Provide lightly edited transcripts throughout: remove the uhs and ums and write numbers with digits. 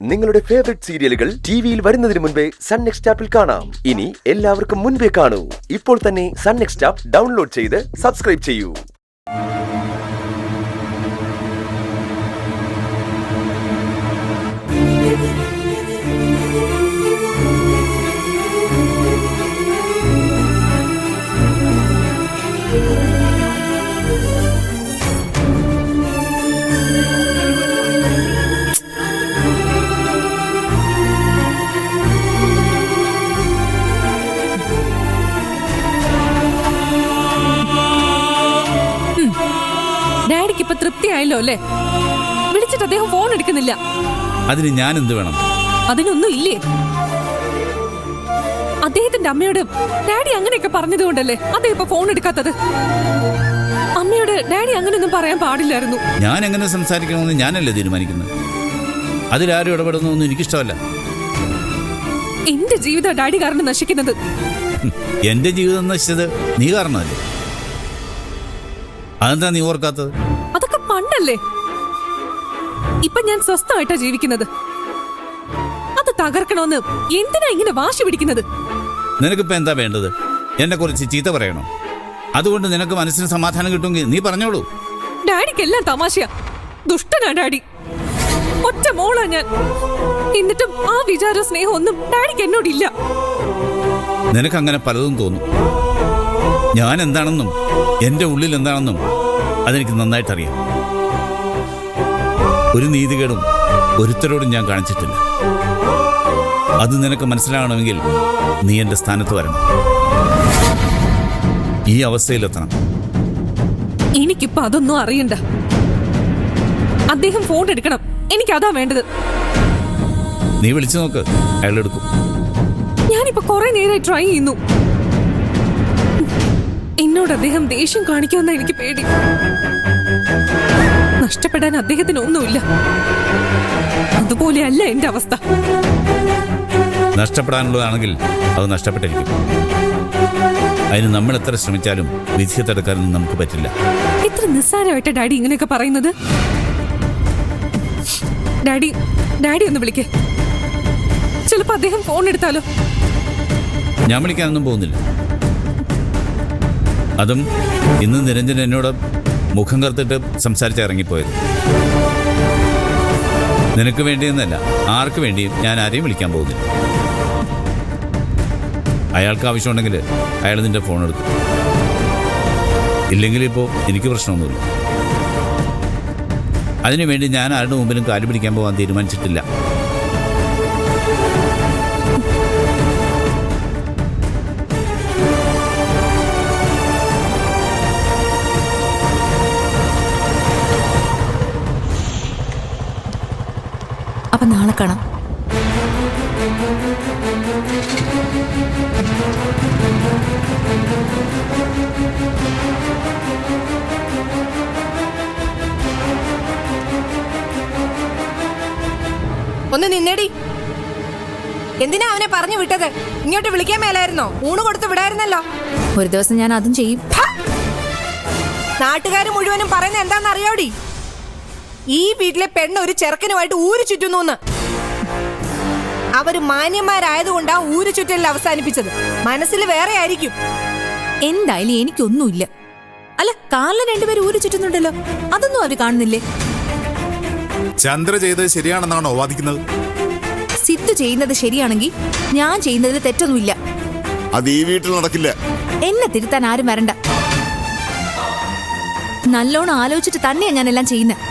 നിങ്ങളുടെ ഫേവറേറ്റ് സീരിയലുകൾ ടിവിയിൽ വരുന്നതിന് മുൻപേ സൺ നെക്സ്റ്റ് ആപ്പിൽ കാണാം. ഇനി എല്ലാവർക്കും മുൻപേ കാണൂ. ഇപ്പോൾ തന്നെ സൺ നെക്സ്റ്റ് ആപ്പ് ഡൗൺലോഡ് ചെയ്ത് സബ്സ്ക്രൈബ് ചെയ്യൂ. ഡാഡിക്ക് ഇപ്പൊ തൃപ്തിയായല്ലോ അല്ലേ? വിളിച്ചിട്ട് അദ്ദേഹം ഫോൺ എടുക്കുന്നില്ല. അതിന് ഞാൻ എന്ത് വേണം? അതിനൊന്നും ഇല്ലേ? അദ്ദേഹത്തിന്റെ അമ്മയോട് ഡാഡി അങ്ങനെയൊക്കെ പറഞ്ഞതുകൊണ്ടല്ലേ അദ്ദേഹം ഇപ്പൊ ഫോൺ എടുക്കാത്തത്. അമ്മയോട് ഡാഡി അങ്ങനെയൊന്നും പറയാൻ പാടില്ലായിരുന്നു. ഞാൻ എങ്ങനെ സംസാരിക്കണമെന്ന് ഞാനല്ലേ തീരുമാനിക്കുന്നത്. അതിലാരും ഇടപെടുന്നൊന്നും എനിക്കിഷ്ടമല്ല. എന്റെ ജീവിതം ഡാഡി കാരണം നശിക്കുന്നത്. എന്റെ ജീവിതം നശിച്ചത് നീ കാരണമല്ലേ? അതെന്താ നീ ഓർക്കാത്തത്? അതൊക്കെ പണ്ടല്ലേ. ഇപ്പൊ ഞാൻ സ്വസ്ഥമായിട്ടാ ജീവിക്കുന്നത്. അത് തകർക്കണമെന്ന് എന്തിനാ ഇങ്ങനെ വാശി പിടിക്കുന്നത്? നിനക്കിപ്പോ എന്താ വേണ്ടത്? എന്നെ കുറിച്ച് ചീത്ത പറയണോ? അതുകൊണ്ട് നിനക്ക് മനസ്സിന് സമാധാനം കിട്ടുമെങ്കിൽ നീ പറഞ്ഞോളൂ. ഡാഡിക്കെല്ലാം തമാശയാ. ദുഷ്ടനാ ഡാഡി. ഒറ്റ മോളാ ഞാൻ. എന്നിട്ടും ആ വിചാര സ്നേഹം ഒന്നും ഡാഡിക്ക് എന്നോടില്ല. നിനക്കങ്ങനെ പലതും തോന്നും. ഞാൻ എന്താണെന്നും എന്റെ ഉള്ളിൽ എന്താണെന്നും അതെനിക്ക് നന്നായിട്ടറിയാം. ഒരു നീതികേടും ഒരുത്തരോടും ഞാൻ കാണിച്ചിട്ടില്ല. അത് നിനക്ക് മനസ്സിലാകണമെങ്കിൽ നീ എന്റെ സ്ഥാനത്ത് വരണം. ഈ അവസ്ഥയിലെത്തണം. എനിക്കിപ്പോ അതൊന്നും അറിയണ്ട. അദ്ദേഹം ഫോൺ എടുക്കണം. എനിക്കതാ വേണ്ടത്. നീ വിളിച്ചു നോക്ക്, അയാളെടുക്കും. ഞാനിപ്പോ കുറെ നേരമായി ട്രൈ ചെയ്യുന്നു. എന്നോട് അദ്ദേഹം ദേഷ്യം കാണിക്കുമെന്ന എനിക്ക് പേടി. നഷ്ടപ്പെടാൻ അദ്ദേഹത്തിന് ഒന്നുമില്ല. അതുപോലെയല്ല എന്റെ അവസ്ഥ. നഷ്ടപ്പെടാനുള്ളതാണെങ്കിൽ അത് നഷ്ടപ്പെട്ടിരിക്കും. അതിന് നമ്മൾ എത്ര ശ്രമിച്ചാലും വിധിയെ തടുക്കാനൊന്നും നമുക്ക് പറ്റില്ല. ഇത്ര നിസ്സാരമായിട്ട് ഡാഡി ഇങ്ങനെയൊക്കെ പറയുന്നത്. ഡാഡി ഒന്ന് വിളിക്കേ. ചിലപ്പോ അദ്ദേഹം ഫോൺ എടുത്താലോ? ഞാൻ വിളിക്കാനൊന്നും പോകുന്നില്ല. അതും ഇന്ന് നിരഞ്ജൻ എന്നോട് മുഖം കറുത്തിട്ട് സംസാരിച്ച് ഇറങ്ങിപ്പോയത്. നിനക്ക് വേണ്ടിയെന്നല്ല, ആർക്ക് വേണ്ടിയും ഞാൻ ആരെയും വിളിക്കാൻ പോകുന്നില്ല. അയാൾക്ക് ആവശ്യമുണ്ടെങ്കിൽ അയാൾ നിന്റെ ഫോൺ എടുക്കും. ഇല്ലെങ്കിൽ ഇപ്പോൾ എനിക്ക് പ്രശ്നമൊന്നുമില്ല. അതിനുവേണ്ടി ഞാൻ ആരുടെ മുമ്പിലും കാല് പിടിക്കാൻ പോകാൻ തീരുമാനിച്ചിട്ടില്ല. അപ്പൊ നാളെ കാണാം. ഒന്ന് നിന്നേടി. എന്തിനാ അവനെ പറഞ്ഞു വിട്ടത്? ഇങ്ങോട്ട് വിളിക്കാൻ മേലായിരുന്നോ? ഊണ് കൊടുത്ത് വിടായിരുന്നല്ലോ. ഒരു ദിവസം ഞാൻ അതും ചെയ്യും. നാട്ടുകാർ മുഴുവനും പറയുന്നത് എന്താണെന്ന് അറിയോടി? ഈ വീട്ടിലെ പെണ്ണ് ഒരു ചെറുക്കനുമായിട്ട് ഊരു ചുറ്റുന്നു. അവര് മാന്യന്മാരായതുകൊണ്ടാ ഊരു ചുറ്റലിൽ അവസാനിപ്പിച്ചത്. മനസ്സിൽ വേറെ ആയിരിക്കും. എന്തായാലും എനിക്കൊന്നുമില്ല. അല്ല, കാലിൽ രണ്ടുപേരും ഊരി ചുറ്റുന്നുണ്ടല്ലോ, അതൊന്നും അവര് കാണുന്നില്ലേ? ചന്ദ്ര ചെയ്തത് ശരിയാണെന്നാണോ വാദിക്കുന്നത്? സിദ്ധു ചെയ്യുന്നത് ശരിയാണെങ്കിൽ ഞാൻ ചെയ്യുന്നതിൽ തെറ്റൊന്നുമില്ല. അത് ഈ വീട്ടിൽ നടക്കില്ല. എന്നെ തിരുത്താൻ ആരും വരണ്ട. നല്ലോണം ആലോചിച്ചിട്ട് തന്നെയാ ഞാൻ എല്ലാം ചെയ്യുന്നത്.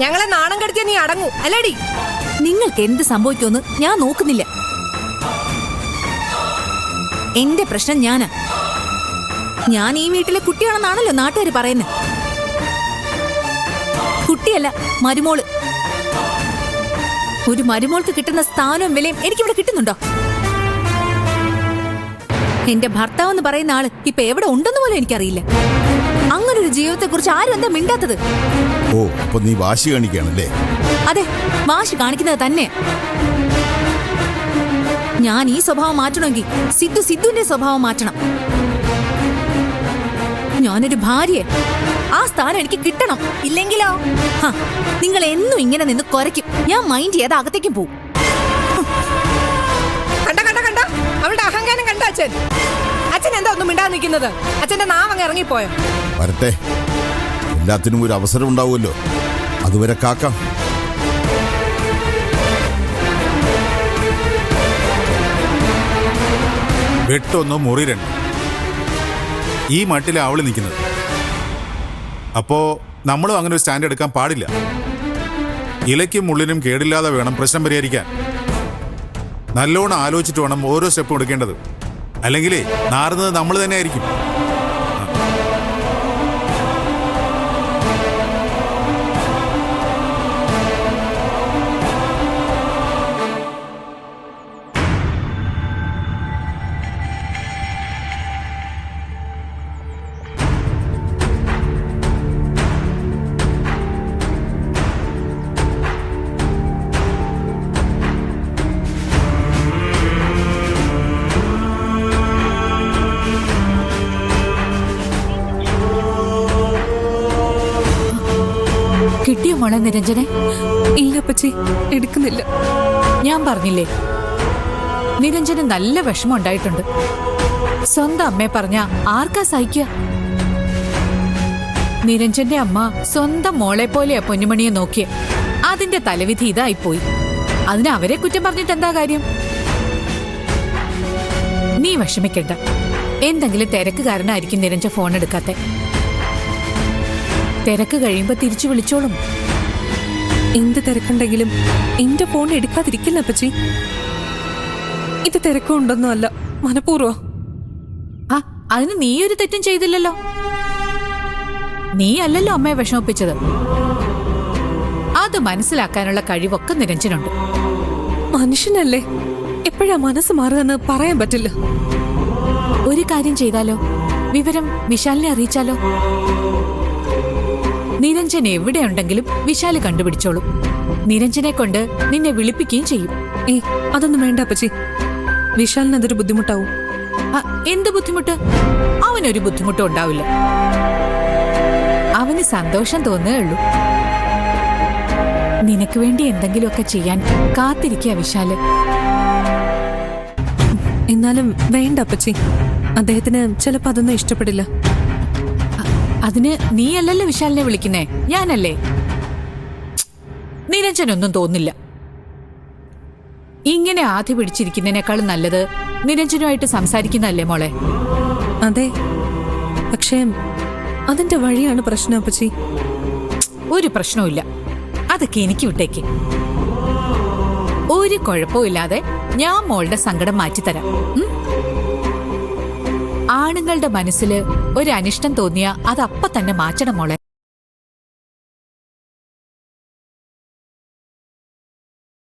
ഞങ്ങളെ നാണം കെടുത്തിയ നീ അടങ്ങൂ അല്ലേടി? നിങ്ങൾക്ക് എന്ത് സംഭവിക്കുമെന്ന് ഞാൻ നോക്കുന്നില്ല. എന്റെ പ്രശ്നം ഞാനാ. ഞാൻ ഈ വീട്ടിലെ കുട്ടിയാണെന്നാണല്ലോ നാട്ടുകാർ പറയുന്നത്. കുട്ടിയല്ല, മരുമോള്. ഒരു മരുമോൾക്ക് കിട്ടുന്ന സ്ഥാനവും വിലയും എനിക്കിവിടെ കിട്ടുന്നുണ്ടോ? എന്റെ ഭർത്താവ് എന്ന് പറയുന്ന ആള് ഇപ്പൊ എവിടെ ഉണ്ടെന്ന് പോലും എനിക്കറിയില്ല. അങ്ങനൊരു ജീവിതത്തെ കുറിച്ച് ആരും എന്താ മിണ്ടാത്തത്? ഓ, അപ്പൊ നീ വാശി കാണിക്കുകയാണല്ലേ? അതെ, വാശി കാണിക്കുന്നത് തന്നെ. ഞാൻ ഈ സ്വഭാവം മാറ്റണമെങ്കിൽ സിദ്ധുവിന്റെ സ്വഭാവം മാറ്റണം. ഞാനൊരു ഭാര്യയെ ആ സ്ഥാനം എനിക്ക് കിട്ടണം. ഇല്ലെങ്കിലോ? ഹ, നിങ്ങൾ എന്നും ഇങ്ങനെ നിന്ന് കുരയ്ക്കും. ഞാൻ മൈൻഡ് ചെയ്യാതെ അകത്തേക്കും പോവും. കണ്ട കണ്ട കണ്ട അവളുടെ അഹങ്കാരം കണ്ട അച്ഛൻ. അച്ഛൻ എന്താ ഒന്നും മിണ്ടാതെ നിൽക്കുന്നത്? അച്ഛന്റെ നാവങ്ങ് ഇറങ്ങിപ്പോയോ? വരട്ടെ, എല്ലാത്തിനും ഒരു അവസരം ഉണ്ടാവുമല്ലോ. അതുവരെ കാക്കാം. വെട്ടൊന്ന് മുറി രണ്ട്. ഈ മട്ടിലെ അവള് നിൽക്കുന്നത്. അപ്പോ നമ്മളും അങ്ങനെ ഒരു സ്റ്റാൻഡ് എടുക്കാൻ പാടില്ല. ഇലയ്ക്കും മുള്ളിനും കേടില്ലാതെ വേണം പ്രശ്നം പരിഹരിക്കാൻ. നല്ലോണം ആലോചിച്ചിട്ട് വേണം ഓരോ സ്റ്റെപ്പും എടുക്കേണ്ടത്. അല്ലെങ്കിലേ നാറുന്നത് നമ്മൾ തന്നെ ആയിരിക്കും. കിട്ടിയോ മോളെ നിരഞ്ജനെ? ഇല്ല അപ്പച്ചി, എടുക്കുന്നില്ല. ഞാൻ പറഞ്ഞില്ലേ, നിരഞ്ജന് നല്ല വിഷമം ഉണ്ടായിട്ടുണ്ട്. സ്വന്തം അമ്മയെ പറഞ്ഞ ആർക്കാ സഹിക്കുക? നിരഞ്ജന്റെ അമ്മ സ്വന്തം മോളെ പോലെയാ പൊന്നുമണിയെ നോക്കിയ. അതിന്റെ തലവിധി ഇതായിപ്പോയി. അതിന് അവരെ കുറ്റം പറഞ്ഞിട്ട് എന്താ കാര്യം? നീ വിഷമിക്കണ്ട. എന്തെങ്കിലും തിരക്ക് കാരണമായിരിക്കും നിരഞ്ജൻ ഫോൺ എടുക്കാത്തെ. തിരക്ക് കഴിയുമ്പോ തിരിച്ചു വിളിച്ചോളും. എന്ത് തിരക്കുണ്ടെങ്കിലും എന്റെ ഫോൺ എടുക്കാതിരിക്കില്ല അപ്പച്ചി. ഇത് തിരക്കുണ്ടൊന്നും അല്ല, മനഃപൂർവ്വം. ആ, അതിന് നീ ഒരു തെറ്റും ചെയ്തില്ലല്ലോ. നീ അല്ലല്ലോ അമ്മയെ വിഷമിപ്പിച്ചത്. അത് മനസ്സിലാക്കാനുള്ള കഴിവൊക്കെ നിരഞ്ജനുണ്ട്. മനുഷ്യനല്ലേ, എപ്പോഴാ മനസ്സ് മാറുകയെന്ന് പറയാൻ പറ്റില്ല. ഒരു കാര്യം ചെയ്താലോ? വിവരം വിശാലിനെ അറിയിച്ചാലോ? നിരഞ്ജൻ എവിടെയുണ്ടെങ്കിലും വിശാല് കണ്ടുപിടിച്ചോളും. നിരഞ്ജനെ കൊണ്ട് നിന്നെ വിളിപ്പിക്കുകയും ചെയ്യും. അതൊന്നും വേണ്ട അപ്പച്ചി. വിശാലിന് അതൊരു ബുദ്ധിമുട്ടാവും. എന്ത് ബുദ്ധിമുട്ട്? അവനൊരു ബുദ്ധിമുട്ടും ഉണ്ടാവില്ല. അവന് സന്തോഷം തോന്നേ ഉള്ളൂ. നിനക്ക് വേണ്ടി എന്തെങ്കിലുമൊക്കെ ചെയ്യാൻ കാത്തിരിക്കുക വിശാല്. എന്നാലും വേണ്ട അപ്പച്ചി. അദ്ദേഹത്തിന് ചിലപ്പോ അതൊന്നും ഇഷ്ടപ്പെടില്ല. അതിന് നീയല്ലല്ലോ വിശാലിനെ വിളിക്കുന്നേ, ഞാനല്ലേ. നിരഞ്ജനൊന്നും തോന്നില്ല. ഇങ്ങനെ ആദ്യ പിടിച്ചിരിക്കുന്നതിനേക്കാളും നല്ലത് നിരഞ്ജനുമായിട്ട് സംസാരിക്കുന്നതല്ലേ മോളെ? അതെ, പക്ഷേ അതിന്റെ വഴിയാണ് പ്രശ്നം അപ്പച്ചി. ഒരു പ്രശ്നവുമില്ല, അതൊക്കെ എനിക്ക് വിട്ടേക്ക്. ഒരു കുഴപ്പമില്ലാതെ ഞാൻ മോളുടെ സങ്കടം മാറ്റിത്തരാം. ആണുങ്ങളുടെ മനസ്സിൽ ഒരു അനിഷ്ടം തോന്നിയാ അത് അപ്പൊ തന്നെ മാറ്റണം മോളെ.